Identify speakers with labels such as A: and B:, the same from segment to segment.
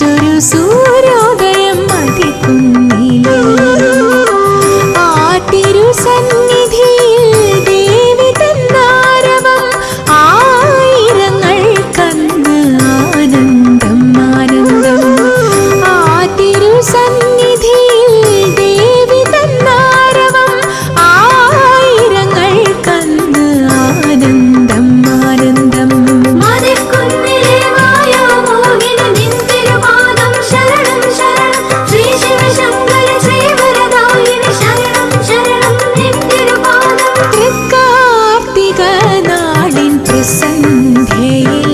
A: മറ്റൊരു സൂര്യോദയം മതിക്കുന്നിലേ തിരുസന്നിധിയിൽ ദേവി തന്നാരവം ആയിരങ്ങൾ കന്ന് ആനന്ദം ആനന്ദം ആ തിരുസന്നിധിയിൽ ദേവി തന്നാരവം ആയിരങ്ങൾ കന്ന് ആനന്ദം ആനന്ദം
B: മതിക്കുന്നിലേ മായാമോഹിനി നിൻ തിരുപാദം ശരണം ശരണം ശ്രീ ശിവശങ്കര ശ്രീവരദായിനി ശരണം ശരണം നിൻ തിരുപാദം
A: തൃക്കാർത്തിക നാളിൻ ത്രിസന്ധ്യയിൽ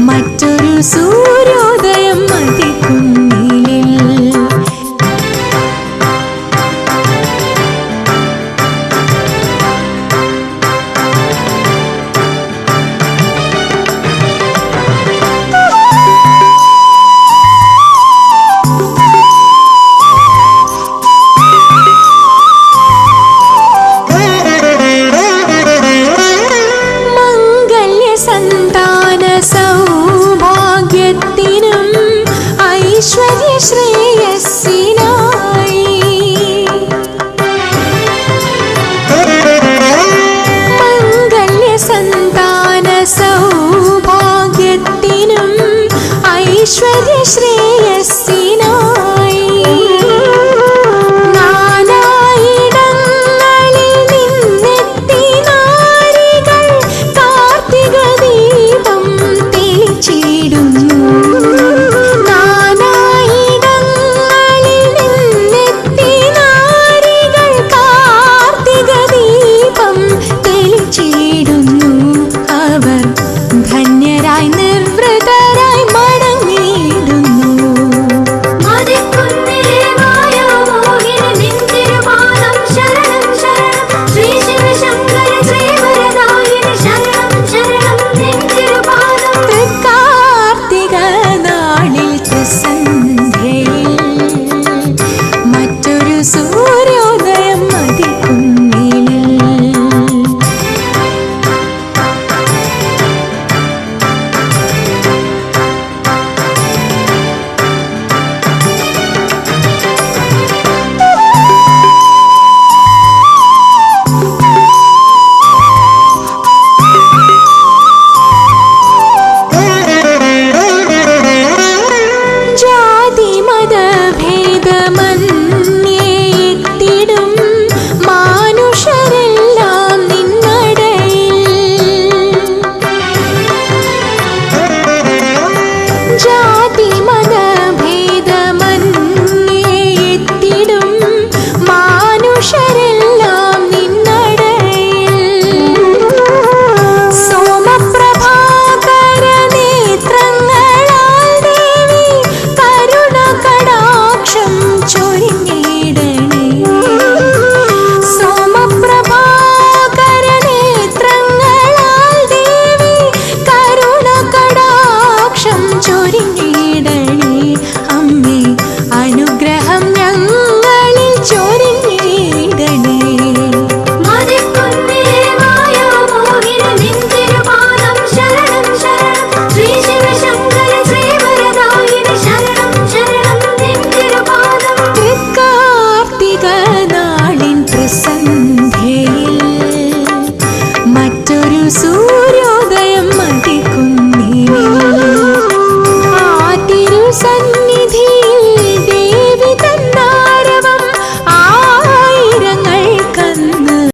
A: മറ്റൊരു സൂര്യോദയം മതിക്കുന്നിലിൽ സന്താന സൗഭാഗ്യത്തിനും ഐശ്വര്യ ശ്രേയസ്സിനായി മംഗല്യ സന്താന സൗഭാഗ്യത്തിനും ഐശ്വര്യ ശ്രേയസ്സിനായി ധന്യരായി നിർവൃതരായി മടങ്ങിയിടുന്നു.
B: മതിക്കുന്നിലേ മായാമോഹിനി നിൻ തിരുപാദം ശരണം ശരണം ശ്രീ ശിവശങ്കര ശ്രീവരദായിനി ശരണം ശരണം നിൻ തിരുപാദം
A: തൃക്കാർത്തിക നാളിൽ ത്രിസന്ധ്യയിൽ മറ്റൊരു സൂര്യോദയം മതിക്കുന്നിലിൽ ഭേദമന്യേത്തിടും മാനുഷരെല്ലാം നിന്നടയിൽ ജാതി മത ഭേദമന്യേത്തിടും മാനുഷരെല്ലാം നിന്നടയിൽ സോമപ്രഭാകര നേത്രങ്ങളാൽ ദേവി കരുണ കടാക്ഷം ചൊരിഞ്ഞിടണേ സോമപ്രഭാകര നേത്രങ്ങളാൽ ദേവി കരുണ കടാക്ഷം ചൊരിഞ്ഞിടണേ അമ്മേ അനുഗ്രഹം ഞങ്ങളിൽ ചൊരിഞ്ഞിടണേ.
B: മതിക്കുന്നിലേ മായാമോഹിനി നിൻ തിരുപാദം ശരണം ശരണം ശ്രീ ശിവശങ്കര ശ്രീവരദായിനി ശരണം ശരണം നിൻ തിരുപാദം
A: തൃക്കാർത്തിക നാളിൻ ത്രിസന്ധ്യയിൽ മറ്റൊരു